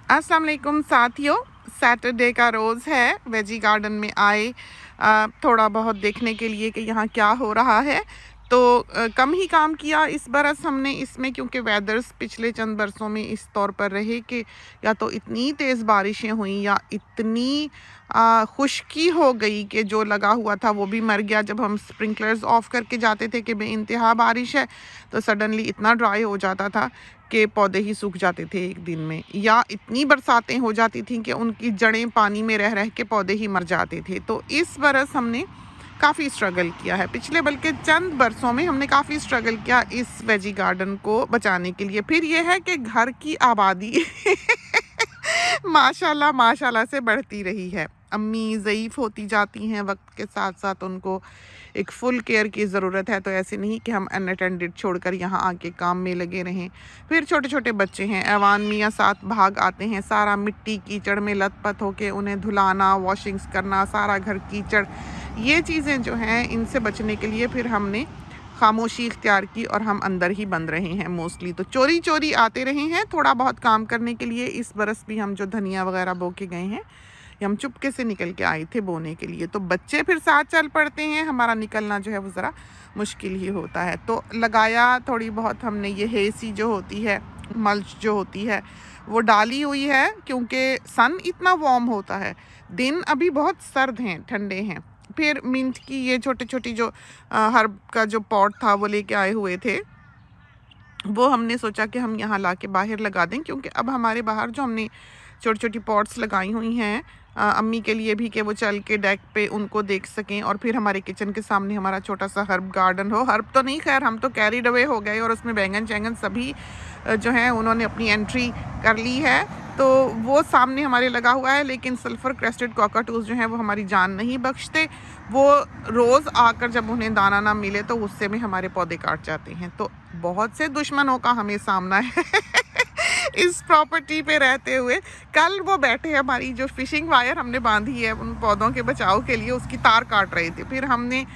अस्सलाम वालेकुम साथियों, सैटरडे का रोज़ है। वेजी गार्डन में आए थोड़ा बहुत देखने के लिए कि यहाँ क्या हो रहा है। तो कम ही काम किया इस बरस हमने इसमें, क्योंकि वेदर्स पिछले चंद बरसों में इस तौर पर रहे कि या तो इतनी तेज़ बारिशें हुई या इतनी खुश्की हो गई कि जो लगा हुआ था वो भी मर गया। जब हम स्प्रिंकलर्स ऑफ करके जाते थे कि बेइंतहा बारिश है, तो सडनली इतना ड्राई हो जाता था के पौधे ही सूख जाते थे एक दिन में, या इतनी बरसातें हो जाती थीं कि उनकी जड़ें पानी में रह रह के पौधे ही मर जाते थे। तो इस बरस हमने काफ़ी स्ट्रगल किया है, पिछले बल्कि चंद बरसों में हमने काफ़ी स्ट्रगल किया इस वेजी गार्डन को बचाने के लिए। फिर ये है कि घर की आबादी माशाल्लाह माशाल्लाह से बढ़ती रही है। अम्मी ज़ईफ़ होती जाती हैं वक्त के साथ साथ, उनको एक फुल केयर की ज़रूरत है। तो ऐसे नहीं कि हम अनअटेंडेड छोड़कर यहाँ आके काम में लगे रहें। फिर छोटे छोटे बच्चे हैं, ऐवान मियाँ साथ भाग आते हैं, सारा मिट्टी कीचड़ में लथपथ होके उन्हें धुलाना, वॉशिंग्स करना, सारा घर कीचड़, ये चीज़ें जो हैं इनसे बचने के लिए फिर हमने खामोशी इख्तियार की और हम अंदर ही बंद रहे हैं मोस्टली। तो चोरी चोरी आते रहे हैं थोड़ा बहुत काम करने के लिए। इस बरस भी हम जो धनिया वगैरह बो के गए हैं, ये हम चुपके से निकल के आए थे बोने के लिए। तो बच्चे फिर साथ चल पड़ते हैं, हमारा निकलना जो है वो ज़रा मुश्किल ही होता है। तो लगाया थोड़ी बहुत हमने, ये हेसी जो होती है, मल्च जो होती है, वो डाली हुई है, क्योंकि सन इतना वार्म होता है, दिन अभी बहुत सर्द हैं, ठंडे हैं। फिर मिंट की ये छोटी छोटी जो हर्ब का जो पॉट था वो लेके आए हुए थे, वो हमने सोचा कि हम यहाँ ला के बाहर लगा दें, क्योंकि अब हमारे बाहर जो हमने छोटी छोटी पॉट्स लगाई हुई हैं अम्मी के लिए भी, कि वो चल के डेक पे उनको देख सकें, और फिर हमारे किचन के सामने हमारा छोटा सा हर्ब गार्डन हो। हर्ब तो नहीं, खैर हम तो कैरिड अवे हो गए और उसमें बैंगन चैंगन सभी जो हैं उन्होंने अपनी एंट्री कर ली है। तो वो सामने हमारे लगा हुआ है, लेकिन सल्फ़र क्रेस्टेड कॉकटूज़ जो हैं वो हमारी जान नहीं बख्शते। वो रोज़ आकर जब उन्हें दाना ना मिले तो गुस्से में हमारे पौधे काट जाते हैं। तो बहुत से दुश्मनों का हमें सामना है इस प्रॉपर्टी पे रहते हुए। कल वो बैठे, हमारी जो फिशिंग वायर हमने बांधी है उन पौधों के बचाव के लिए, उसकी तार काट रहे थे। फिर हमने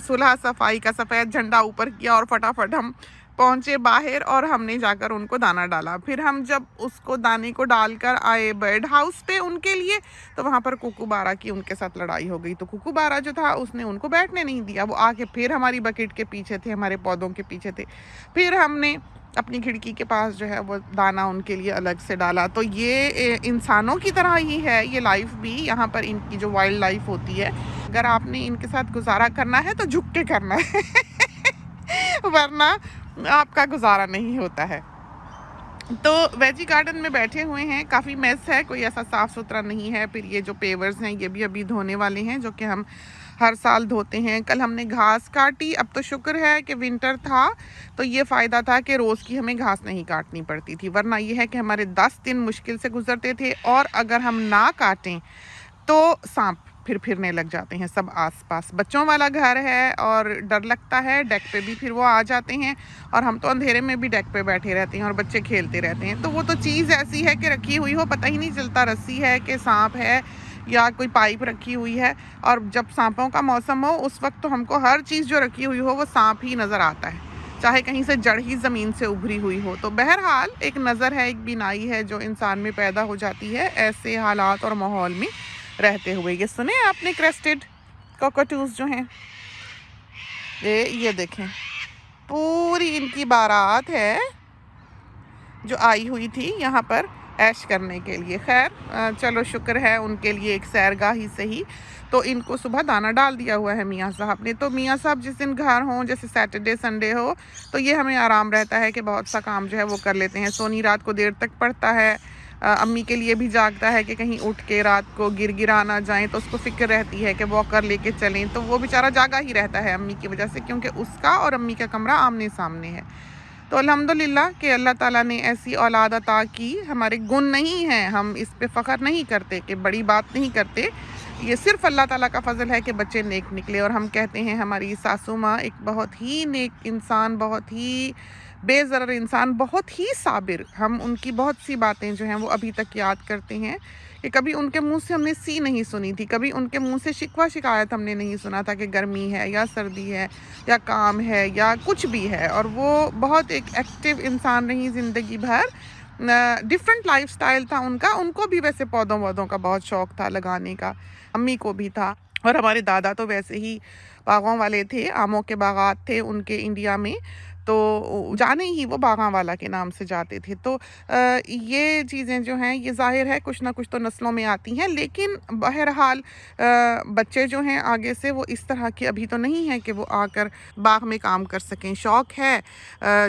सुलह सफाई का सफ़ेद झंडा ऊपर किया और फटाफट हम पहुंचे बाहर और हमने जाकर उनको दाना डाला। फिर हम जब उसको दाने को डालकर आए बर्ड हाउस पे उनके लिए, तो वहाँ पर कुकूबारा की उनके साथ लड़ाई हो गई। तो कुकूबारा जो था उसने उनको बैठने नहीं दिया, वो आके फिर हमारी बकेट के पीछे थे, हमारे पौधों के पीछे थे। फिर हमने अपनी खिड़की के पास जो है वो दाना उनके लिए अलग से डाला। तो ये इंसानों की तरह ही है ये लाइफ भी, यहाँ पर इनकी जो वाइल्ड लाइफ होती है, अगर आपने इनके साथ गुजारा करना है तो झुक के करना है वरना आपका गुजारा नहीं होता है। तो वेजी गार्डन में बैठे हुए हैं, काफ़ी मेस है, कोई ऐसा साफ़ सुथरा नहीं है। फिर ये जो पेवर्स हैं ये भी अभी धोने वाले हैं, जो कि हम हर साल धोते हैं। कल हमने घास काटी, अब तो शुक्र है कि विंटर था, तो ये फ़ायदा था कि रोज़ की हमें घास नहीं काटनी पड़ती थी, वरना ये है कि हमारे 10 दिन मुश्किल से गुजरते थे। और अगर हम ना काटें तो सांप फिर फिरने लग जाते हैं सब आसपास। बच्चों वाला घर है और डर लगता है, डेक पे भी फिर वो आ जाते हैं, और हम तो अंधेरे में भी डेक पे बैठे रहते हैं और बच्चे खेलते रहते हैं। तो वो तो चीज़ ऐसी है कि रखी हुई हो पता ही नहीं चलता, रस्सी है कि सांप है या कोई पाइप रखी हुई है। और जब सांपों का मौसम हो उस वक्त तो हमको हर चीज़ जो रखी हुई हो वो सांप ही नज़र आता है, चाहे कहीं से जड़ ही ज़मीन से उभरी हुई हो। तो बहरहाल एक नज़र है, एक बीनाई है जो इंसान में पैदा हो जाती है ऐसे हालात और माहौल में रहते हुए। ये सुने आपने क्रेस्टेड कॉकटूज़ जो हैं, ये देखें, पूरी इनकी बारात है जो आई हुई थी यहाँ पर ऐश करने के लिए। खैर चलो शुक्र है उनके लिए एक सैरगाह ही सही। तो इनको सुबह दाना डाल दिया हुआ है मियाँ साहब ने। तो मियाँ साहब जिस दिन घर हों, जैसे सैटरडे संडे हो, तो ये हमें आराम रहता है कि बहुत सा काम जो है वो कर लेते हैं। सोनी रात को देर तक पढ़ता है, अम्मी के लिए भी जागता है कि कहीं उठ के रात को गिरा ना जाए, तो उसको फिक्र रहती है कि वॉकर लेके चलें। तो वो बेचारा जागा ही रहता है अम्मी की वजह से, क्योंकि उसका और अम्मी का कमरा आमने सामने है। तो अल्हम्दुलिल्लाह कि अल्लाह ताला ने ऐसी औलाद अता की। हमारे गुण नहीं हैं, हम इस पे फ़ख्र नहीं करते, कि बड़ी बात नहीं करते, ये सिर्फ़ अल्लाह ताला का फ़ज़ल है कि बच्चे नेक निकले। और हम कहते हैं हमारी सासू माँ एक बहुत ही नेक इंसान, बहुत ही बेज़रर इंसान, बहुत ही साबिर। हम उनकी बहुत सी बातें जो हैं वो अभी तक याद करते हैं कि कभी उनके मुंह से हमने सी नहीं सुनी थी, कभी उनके मुंह से शिकवा शिकायत हमने नहीं सुना था कि गर्मी है या सर्दी है या काम है या कुछ भी है। और वो बहुत एक एक्टिव इंसान रही ज़िंदगी भर, डिफरेंट लाइफस्टाइल था उनका। उनको भी वैसे पौधों वौधों का बहुत शौक था लगाने का, अम्मी को भी था। और हमारे दादा तो वैसे ही बागों वाले थे, आमों के बागात थे उनके इंडिया में, तो जाने ही वो बागां वाला के नाम से जाते थे। तो ये चीज़ें जो हैं ये ज़ाहिर है कुछ ना कुछ तो नस्लों में आती हैं, लेकिन बहरहाल बच्चे जो हैं आगे से वो इस तरह के अभी तो नहीं है कि वो आकर बाग में काम कर सकें। शौक़ है,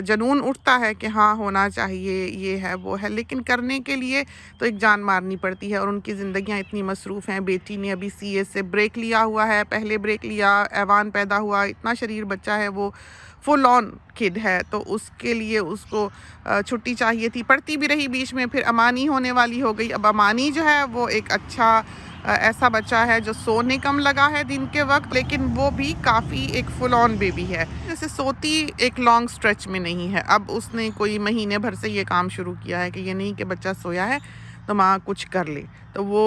जुनून उठता है कि हाँ होना चाहिए, ये है वो है, लेकिन करने के लिए तो एक जान मारनी पड़ती है और उनकी ज़िंदगियाँ इतनी मसरूफ़ हैं। बेटी ने अभी सीए से ब्रेक लिया हुआ है, पहले ब्रेक लिया, ऐवान पैदा हुआ, इतना शरीर बच्चा है, वो फुल ऑन किड है, तो उसके लिए उसको छुट्टी चाहिए थी। पढ़ती भी रही बीच में, फिर अमानी होने वाली हो गई। अब अमानी जो है वो एक अच्छा ऐसा बच्चा है जो सोने कम लगा है दिन के वक्त, लेकिन वो भी काफ़ी एक फुल ऑन बेबी है, जैसे सोती एक लॉन्ग स्ट्रेच में नहीं है। अब उसने कोई महीने भर से ये काम शुरू किया है कि ये नहीं कि बच्चा सोया है तो माँ कुछ कर ले। तो वो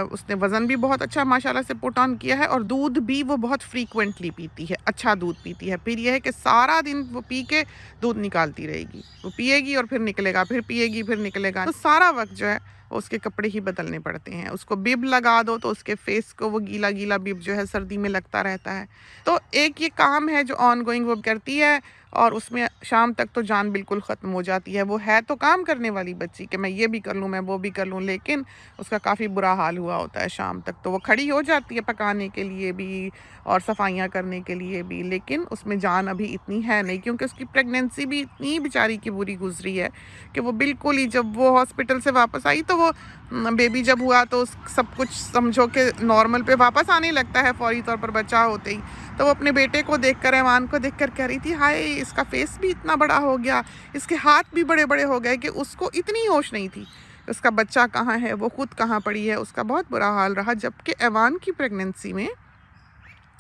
उसने वज़न भी बहुत अच्छा माशाल्लाह से पुट ऑन किया है और दूध भी वो बहुत फ्रीक्वेंटली पीती है, अच्छा दूध पीती है। फिर यह है कि सारा दिन वो पी के दूध निकालती रहेगी, वो पिएगी और फिर निकलेगा, फिर पिएगी फिर निकलेगा। तो सारा वक्त जो है उसके कपड़े ही बदलने पड़ते हैं। उसको बिब लगा दो तो उसके फेस को वो गीला गीला बिब जो है सर्दी में लगता रहता है। तो एक ये काम है जो ऑन गोइंग वो करती है और उसमें शाम तक तो जान बिल्कुल ख़त्म हो जाती है। वो है तो काम करने वाली बच्ची कि मैं ये भी कर लूँ, मैं वो भी कर लूँ, लेकिन उसका काफ़ी बुरा हाल हुआ होता है शाम तक। तो वो खड़ी हो जाती है पकाने के लिए भी और सफाइयाँ करने के लिए भी, लेकिन उसमें जान अभी इतनी है नहीं, क्योंकि उसकी प्रेगनेंसी भी इतनी बेचारी की बुरी गुजरी है कि वो बिल्कुल ही, जब वो हॉस्पिटल से वापस आई तो वो बेबी जब हुआ तो सब कुछ समझो कि नॉर्मल पे वापस आने लगता है फौरी तौर पर बच्चा होते ही। तो वो अपने बेटे को देखकर, ऐवान को देखकर कह रही थी, हाय इसका फेस भी इतना बड़ा हो गया, इसके हाथ भी बड़े बड़े हो गए, कि उसको इतनी होश नहीं थी उसका बच्चा कहाँ है, वो खुद कहाँ पड़ी है। उसका बहुत बुरा हाल रहा। जबकि ऐवान की प्रेगनेंसी में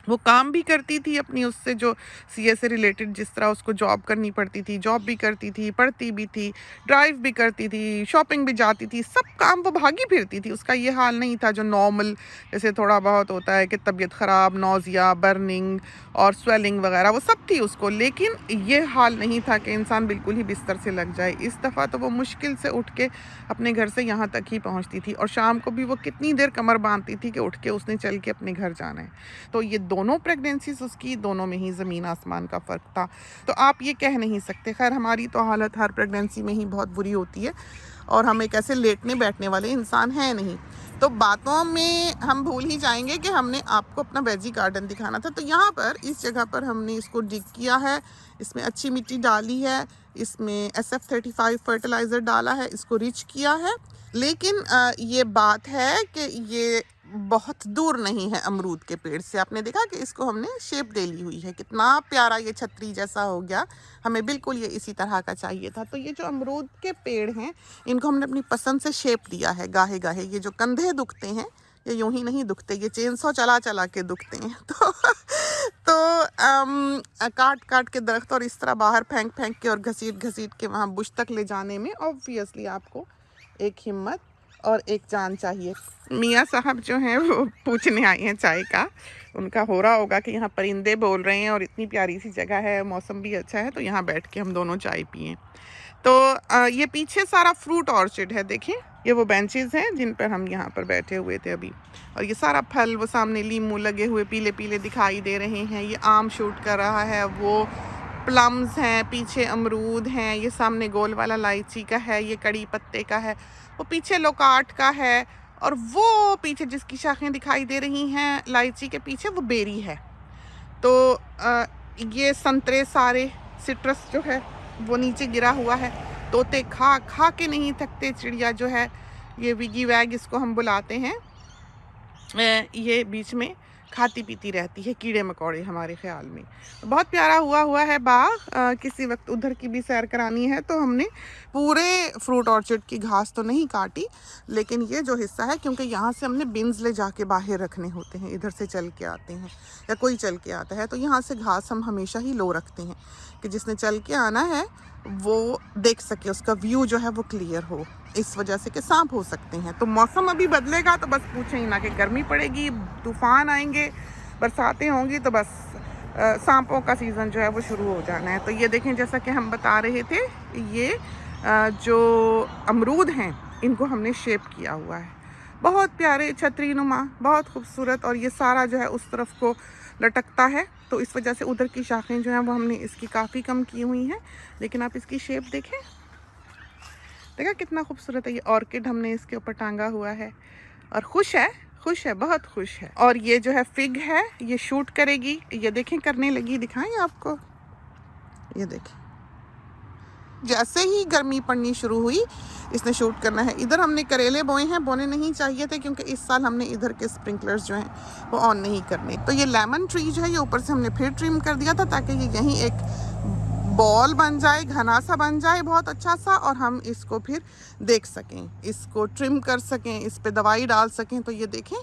वो काम भी करती थी अपनी, उससे जो सीए से रिलेटेड जिस तरह उसको जॉब करनी पड़ती थी, जॉब भी करती थी, पढ़ती भी थी, ड्राइव भी करती थी, शॉपिंग भी जाती थी, सब काम वो भागी फिरती थी। उसका ये हाल नहीं था जो नॉर्मल जैसे थोड़ा बहुत होता है कि तबीयत ख़राब, नौजिया, बर्निंग और स्वेलिंग वगैरह, वो सब थी उसको। लेकिन ये हाल नहीं था कि इंसान बिल्कुल ही बिस्तर से लग जाए। इस दफ़ा तो वो मुश्किल से उठ के अपने घर से यहाँ तक ही पहुँचती थी और शाम को भी वो कितनी देर कमर बांधती थी कि उठ के उसने चल के अपने घर जाना है। तो ये दोनों प्रेगनेंसीज उसकी, दोनों में ही ज़मीन आसमान का फ़र्क था। तो आप ये कह नहीं सकते। खैर हमारी तो हालत हर प्रेगनेंसी में ही बहुत बुरी होती है और हम एक ऐसे लेटने बैठने वाले इंसान हैं नहीं। तो बातों में हम भूल ही जाएंगे कि हमने आपको अपना वेजी गार्डन दिखाना था। तो यहाँ पर इस जगह पर हमने इसको डिग किया है, इसमें अच्छी मिट्टी डाली है, इसमें SF35 फर्टिलाइज़र डाला है, इसको रिच किया है। लेकिन ये बात है कि ये बहुत दूर नहीं है अमरूद के पेड़ से। आपने देखा कि इसको हमने शेप दे ली हुई है, कितना प्यारा ये छतरी जैसा हो गया। हमें बिल्कुल ये इसी तरह का चाहिए था। तो ये जो अमरूद के पेड़ हैं इनको हमने अपनी पसंद से शेप दिया है गाहे गाहे। ये जो कंधे दुखते हैं ये यूं ही नहीं दुखते, ये चेनसो चला चला के दुखते हैं। तो काट काट के दरख्त और इस तरह बाहर फेंक फेंक के और घसीट घसीट के वहाँ बुश तक ले जाने में ऑब्वियसली आपको एक हिम्मत और एक जान चाहिए। मियाँ साहब जो हैं वो पूछने आए हैं चाय का। उनका हो रहा होगा कि यहाँ परिंदे बोल रहे हैं और इतनी प्यारी सी जगह है, मौसम भी अच्छा है, तो यहाँ बैठ के हम दोनों चाय पिएं। तो ये पीछे सारा फ्रूट ऑर्चिड है, देखिए ये वो बेंचेस हैं जिन पर हम यहाँ पर बैठे हुए थे अभी। और ये सारा फल, वो सामने लीमू लगे हुए पीले पीले दिखाई दे रहे हैं, ये आम शूट कर रहा है, वो प्लम्स हैं, पीछे अमरूद हैं, ये सामने गोल वाला इलायची का है, ये कड़ी पत्ते का है, वो पीछे लोकाट का है, और वो पीछे जिसकी शाखें दिखाई दे रही हैं इलायची के पीछे वो बेरी है। तो ये संतरे सारे सिट्रस जो है वो नीचे गिरा हुआ है। तोते खा खा के नहीं थकते। चिड़िया जो है ये विगी वैग इसको हम बुलाते हैं, ये बीच में खाती पीती रहती है, कीड़े मकोड़े हमारे ख्याल में। बहुत प्यारा हुआ है बाग। किसी वक्त उधर की भी सैर करानी है तो हमने पूरे फ्रूट ऑर्चर्ड की घास तो नहीं काटी, लेकिन ये जो हिस्सा है, क्योंकि यहाँ से हमने बिन्स ले जाके बाहर रखने होते हैं, इधर से चल के आते हैं या कोई चल के आता है, तो यहाँ से घास हम हमेशा ही लो रखते हैं कि जिसने चल के आना है वो देख सके, उसका व्यू जो है वो क्लियर हो, इस वजह से कि सांप हो सकते हैं। तो मौसम अभी बदलेगा तो बस पूछें ही ना कि गर्मी पड़ेगी, तूफ़ान आएंगे, बरसातें होंगी, तो बस सांपों का सीज़न जो है वो शुरू हो जाना है। तो ये देखें, जैसा कि हम बता रहे थे, ये जो अमरूद हैं इनको हमने शेप किया हुआ है। बहुत प्यारे छतरी नुमा, बहुत खूबसूरत। और ये सारा जो है उस तरफ को लटकता है, तो इस वजह से उधर की शाखें जो हैं वो हमने इसकी काफ़ी कम की हुई हैं। लेकिन आप इसकी शेप देखें, देखा कितना खूबसूरत है। ये ऑर्किड हमने इसके ऊपर टांगा हुआ है और खुश है, बहुत खुश है। और ये जो है फिग है, ये शूट करेगी। ये देखें करने लगी, दिखाएं आपको, ये देखें जैसे ही गर्मी पड़नी शुरू हुई इसने शूट करना है। इधर हमने करेले बोए हैं, बोने नहीं चाहिए थे क्योंकि इस साल हमने इधर के स्प्रिंकलर्स जो हैं वो ऑन नहीं करने। तो ये लेमन ट्री जो है ये ऊपर से हमने फिर ट्रिम कर दिया था ताकि ये यहीं एक बॉल बन जाए, घना सा बन जाए बहुत अच्छा सा, और हम इसको फिर देख सकें, इसको ट्रिम कर सकें, इस पर दवाई डाल सकें। तो ये देखें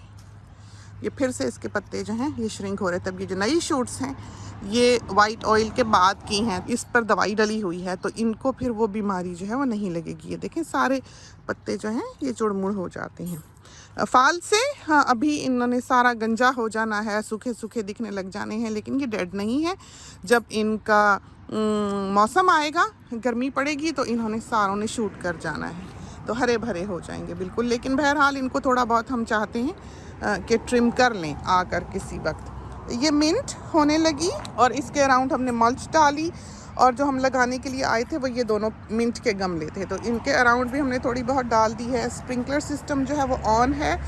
ये फिर से इसके पत्ते जो हैं ये श्रिंक हो रहे थे। तब ये जो नई शूट्स हैं ये वाइट ऑयल के बाद की हैं, इस पर दवाई डली हुई है, तो इनको फिर वो बीमारी जो है वो नहीं लगेगी। ये देखें सारे पत्ते जो हैं ये चुड़मुड़ हो जाते हैं फाल से। हाँ, अभी इन्होंने सारा गंजा हो जाना है, सूखे सूखे दिखने लग जाने हैं, लेकिन ये डेड नहीं है। जब इनका मौसम आएगा, गर्मी पड़ेगी, तो इन्होंने सारों ने शूट कर जाना है, तो हरे भरे हो जाएंगे बिल्कुल। लेकिन बहरहाल इनको थोड़ा बहुत हम चाहते हैं कि ट्रिम कर लें आकर किसी वक्त। ये मिंट होने लगी और इसके अराउंड हमने मल्च डाली, और जो हम लगाने के लिए आए थे वो ये दोनों मिंट के गमले थे, तो इनके अराउंड भी हमने थोड़ी बहुत डाल दी है। स्प्रिंकलर सिस्टम जो है वो ऑन है।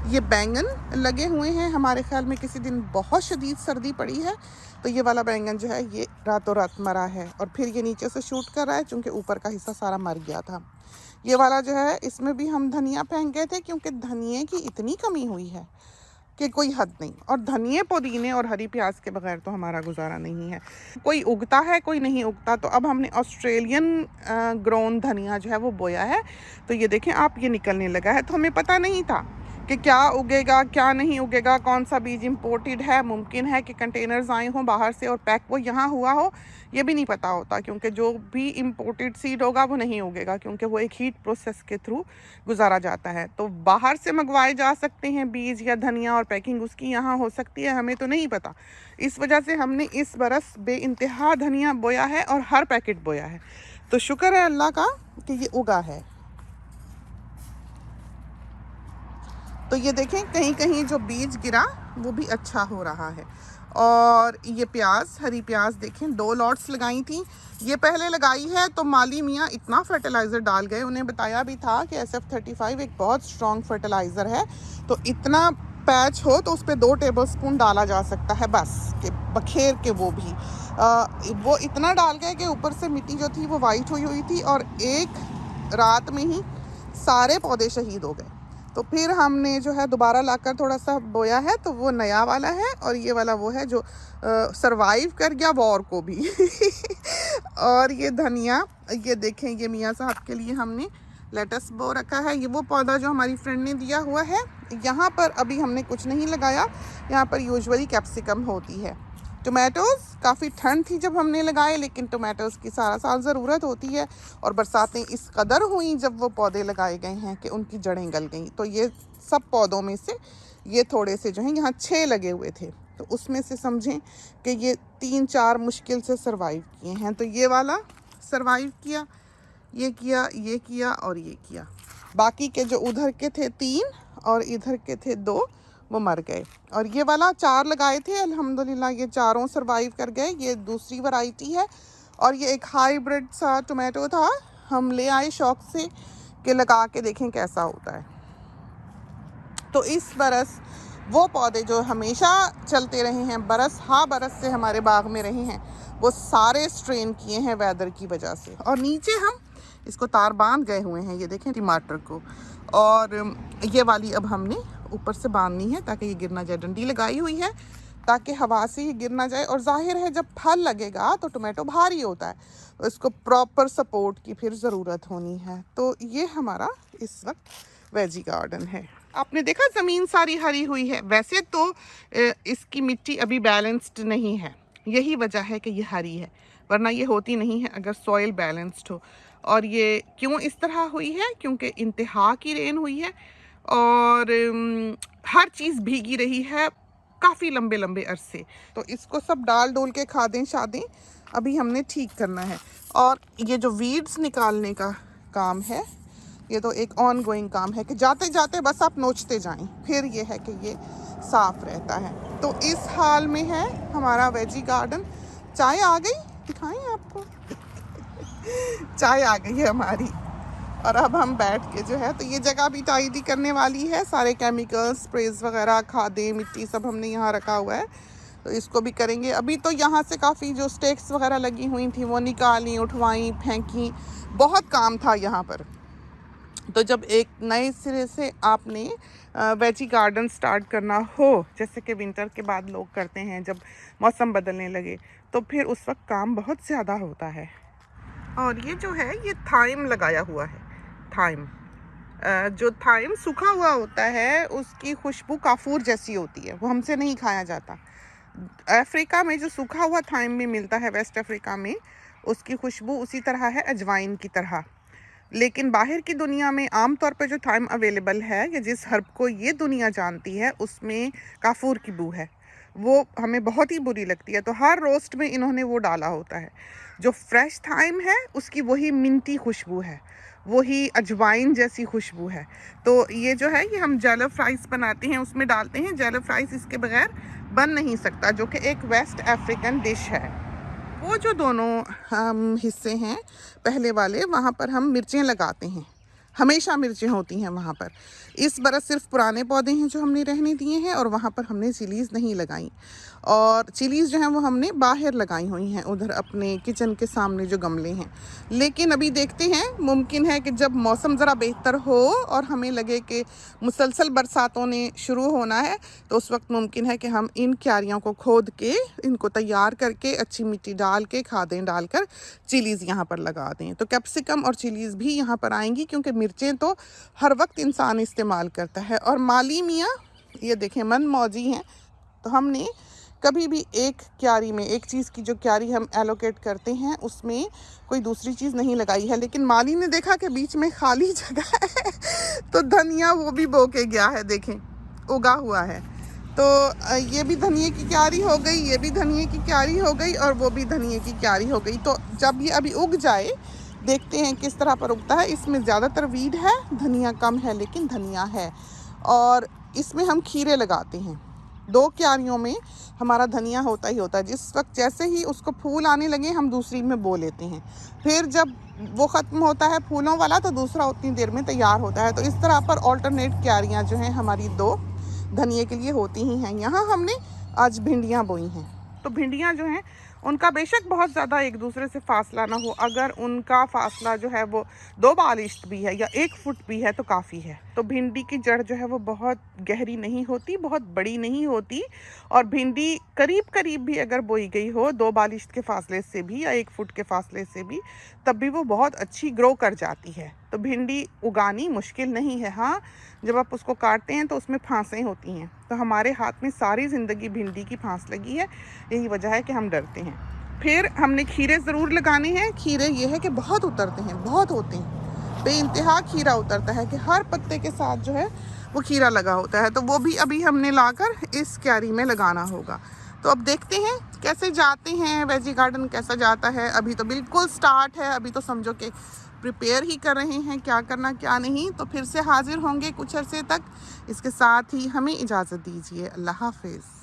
ये बैंगन लगे हुए हैं, हमारे ख्याल में किसी दिन बहुत शदीद सर्दी पड़ी है, तो ये वाला बैंगन जो है ये रातों रात मरा है, और फिर ये नीचे से शूट कर रहा है क्योंकि ऊपर का हिस्सा सारा मर गया था। ये वाला जो है इसमें भी हम धनिया फेंक गए थे क्योंकि धनिए की इतनी कमी हुई है कि कोई हद नहीं। और धनिए, पुदीने और हरी प्याज के बगैर तो हमारा गुजारा नहीं है। कोई उगता है, कोई नहीं उगता। तो अब हमने ऑस्ट्रेलियन ग्रोन धनिया जो है वो बोया है, तो ये देखें आप, ये निकलने लगा है। तो हमें पता नहीं था कि क्या उगेगा क्या नहीं उगेगा, कौन सा बीज इंपोर्टेड है, मुमकिन है कि कंटेनर्स आए हों बाहर से और पैक वो यहाँ हुआ हो, ये भी नहीं पता होता, क्योंकि जो भी इंपोर्टेड सीड होगा वो नहीं उगेगा क्योंकि वो एक हीट प्रोसेस के थ्रू गुजारा जाता है। तो बाहर से मंगवाए जा सकते हैं बीज या धनिया, और पैकिंग उसकी यहाँ हो सकती है, हमें तो नहीं पता। इस वजह से हमने इस बरस बेइंतहा धनिया बोया है और हर पैकेट बोया है। तो शुक्र है अल्लाह का कि ये उगा है। तो ये देखें कहीं कहीं जो बीज गिरा वो भी अच्छा हो रहा है। और ये प्याज, हरी प्याज देखें 2 लॉट्स लगाई थी, ये पहले लगाई है तो माली मियाँ इतना फर्टिलाइज़र डाल गए। उन्हें बताया भी था कि SF35 एक बहुत स्ट्रॉन्ग फर्टिलाइज़र है, तो इतना पैच हो तो उस पर 2 टेबलस्पून डाला जा सकता है बस, कि बखेर के वो भी वो इतना डाल गए कि ऊपर से मिट्टी जो थी वो वाइट हुई हुई थी, और एक रात में ही सारे पौधे शहीद हो गए। तो फिर हमने जो है दोबारा लाकर थोड़ा सा बोया है, तो वो नया वाला है, और ये वाला वो है जो सरवाइव कर गया वॉर को भी और ये धनिया, ये देखें ये मियाँ साहब के लिए हमने लेटस बो रखा है। ये वो पौधा जो हमारी फ्रेंड ने दिया हुआ है। यहाँ पर अभी हमने कुछ नहीं लगाया, यहाँ पर यूजुअली कैप्सिकम होती है। टोमेटोज़ काफ़ी ठंड थी जब हमने लगाए, लेकिन टोमेटोज़ की सारा साल ज़रूरत होती है, और बरसातें इस कदर हुई जब वो पौधे लगाए गए हैं कि उनकी जड़ें गल गईं। तो ये सब पौधों में से ये थोड़े से जो हैं, यहाँ 6 लगे हुए थे, तो उसमें से समझें कि ये 3-4 मुश्किल से सर्वाइव किए हैं। तो ये वाला सर्वाइव किया, ये किया, ये किया और ये किया। बाकी के जो उधर के थे 3 और इधर के थे 2, वो मर गए। और ये वाला 4 लगाए थे, अल्हम्दुलिल्लाह ये चारों सरवाइव कर गए। ये दूसरी वैरायटी है, और ये एक हाइब्रिड सा टोमेटो था, हम ले आए शौक से कि लगा के देखें कैसा होता है। तो इस बरस वो पौधे जो हमेशा चलते रहे हैं, बरस हाँ बरस से हमारे बाग में रहे हैं, वो सारे स्ट्रेन किए हैं वेदर की वजह से। और नीचे हम इसको तार बांध गए हुए हैं, ये देखें टमाटर को, और ये वाली अब हमने ऊपर से बांधनी है ताकि ये गिर ना जाए। डंडी लगाई हुई है ताकि हवा से ही गिर ना जाए। और जाहिर है जब फल लगेगा तो टोमेटो भारी होता है, तो इसको प्रॉपर सपोर्ट की फिर ज़रूरत होनी है। तो ये हमारा इस वक्त वेजी गार्डन है। आपने देखा ज़मीन सारी हरी हुई है। वैसे तो इसकी मिट्टी अभी बैलेंस्ड नहीं है, यही वजह है कि ये हरी है, वरना ये होती नहीं है अगर सॉइल बैलेंस्ड हो। और ये क्यों इस तरह हुई है, क्योंकि इंतहा की रेन हुई है और हर चीज़ भीगी रही है काफ़ी लंबे लंबे अरसे। तो इसको सब डाल डोल के खादें शादें अभी हमने ठीक करना है। और ये जो वीड्स निकालने का काम है, ये तो एक ऑन गोइंग काम है कि जाते जाते बस आप नोचते जाएं, फिर ये है कि ये साफ रहता है। तो इस हाल में है हमारा वेजी गार्डन। चाय आ गई, दिखाएं आपको चाय आ गई है हमारी। और अब हम बैठ के जो है, तो ये जगह भी टाइडी करने वाली है। सारे केमिकल्स, स्प्रेज वगैरह, खादें, मिट्टी सब हमने यहाँ रखा हुआ है, तो इसको भी करेंगे। अभी तो यहाँ से काफ़ी जो स्टेक्स वगैरह लगी हुई थी वो निकाली, उठवाई, फेंकी, बहुत काम था यहाँ पर। तो जब एक नए सिरे से आपने वेजी गार्डन स्टार्ट करना हो, जैसे कि विंटर के बाद लोग करते हैं जब मौसम बदलने लगे, तो फिर उस वक्त काम बहुत ज़्यादा होता है। और ये जो है ये थाइम लगाया हुआ है। थाइम, जो थाइम सूखा हुआ होता है उसकी खुशबू काफूर जैसी होती है, वो हमसे नहीं खाया जाता। अफ्रीका में जो सूखा हुआ थाइम भी मिलता है, वेस्ट अफ्रीका में, उसकी खुशबू उसी तरह है अजवाइन की तरह। लेकिन बाहर की दुनिया में आम तौर पे जो थाइम अवेलेबल है, या जिस हर्ब को ये दुनिया जानती है, उसमें काफूर की बू है, वो हमें बहुत ही बुरी लगती है। तो हर रोस्ट में इन्होंने वो डाला होता है। जो फ्रेश थाइम है उसकी वही मिंटी खुशबू है, वही अजवाइन जैसी खुशबू है। तो ये जो है ये हम जैलो फ्राइज बनाते हैं, उसमें डालते हैं। जैलो फ्राइज इसके बगैर बन नहीं सकता, जो कि एक वेस्ट अफ्रीकन डिश है। वो जो दोनों हिस्से हैं पहले वाले, वहाँ पर हम मिर्चें लगाते हैं, हमेशा मिर्चें होती हैं वहाँ पर। इस बरस सिर्फ पुराने पौधे हैं जो हमने रहने दिए हैं, और वहाँ पर हमने चिलीज़ नहीं लगाई। और चिलीज़ जो हैं वो हमने बाहर लगाई हुई हैं, उधर अपने किचन के सामने जो गमले हैं। लेकिन अभी देखते हैं, मुमकिन है कि जब मौसम ज़रा बेहतर हो और हमें लगे कि मुसलसल बरसातों ने शुरू होना है, तो उस वक्त मुमकिन है कि हम इन क्यारियों को खोद के, इनको तैयार करके, अच्छी मिट्टी डाल के, खादें डालकर चिलीज़ यहाँ पर लगा दें। तो कैप्सिकम और चिलीज़ भी यहाँ पर आएंगी, क्योंकि मिर्चें तो हर वक्त इंसान इस्तेमाल करता है। और माली मियाँ ये देखें मन मौजी हैं। तो हमने कभी भी एक क्यारी में, एक चीज़ की जो क्यारी हम एलोकेट करते हैं, उसमें कोई दूसरी चीज़ नहीं लगाई है। लेकिन माली ने देखा कि बीच में खाली जगह है तो धनिया वो भी बो के गया है, देखें उगा हुआ है। तो ये भी धनिए की क्यारी हो गई, ये भी धनिए की क्यारी हो गई, और वो भी धनिए की क्यारी हो गई। तो जब ये अभी उग जाए, देखते हैं किस तरह पर उगता है। इसमें ज़्यादातर वीड है, धनिया कम है, लेकिन धनिया है। और इसमें हम खीरे लगाते हैं। 2 क्यारियों में हमारा धनिया होता ही होता है। जिस वक्त जैसे ही उसको फूल आने लगे, हम दूसरी में बो लेते हैं। फिर जब वो ख़त्म होता है फूलों वाला, तो दूसरा उतनी देर में तैयार होता है। तो इस तरह पर ऑल्टरनेट क्यारियाँ जो हैं हमारी 2 धनिए के लिए होती ही हैं। यहाँ हमने आज भिंडियाँ बोई हैं। तो भिंडियाँ जो हैं उनका बेशक बहुत ज़्यादा एक दूसरे से फासला ना हो, अगर उनका फासला जो है वो 2 बालिश्त भी है या 1 फुट भी है तो काफ़ी है। तो भिंडी की जड़ जो है वो बहुत गहरी नहीं होती, बहुत बड़ी नहीं होती। और भिंडी करीब करीब भी अगर बोई गई हो 2 बालिश्त के फासले से भी या 1 फुट के फासले से भी, तब भी वो बहुत अच्छी ग्रो कर जाती है। तो भिंडी उगानी मुश्किल नहीं है। हाँ, जब आप उसको काटते हैं तो उसमें फांसें होती हैं। तो हमारे हाथ में सारी ज़िंदगी भिंडी की फांस लगी है, यही वजह है कि हम डरते हैं। फिर हमने खीरे ज़रूर लगाने हैं। खीरे ये है कि बहुत उतरते हैं, बहुत होते हैं, बेइंतहा खीरा उतरता है कि हर पत्ते के साथ जो है वो खीरा लगा होता है। तो वो भी अभी हमने लाकर इस क्यारी में लगाना होगा। तो अब देखते हैं कैसे जाते हैं, वेजी गार्डन कैसा जाता है। अभी तो बिल्कुल स्टार्ट है, अभी तो समझो कि प्रिपेयर ही कर रहे हैं क्या करना क्या नहीं। तो फिर से हाजिर होंगे कुछ अरसे तक। इसके साथ ही हमें इजाज़त दीजिए। अल्लाह हाफिज़।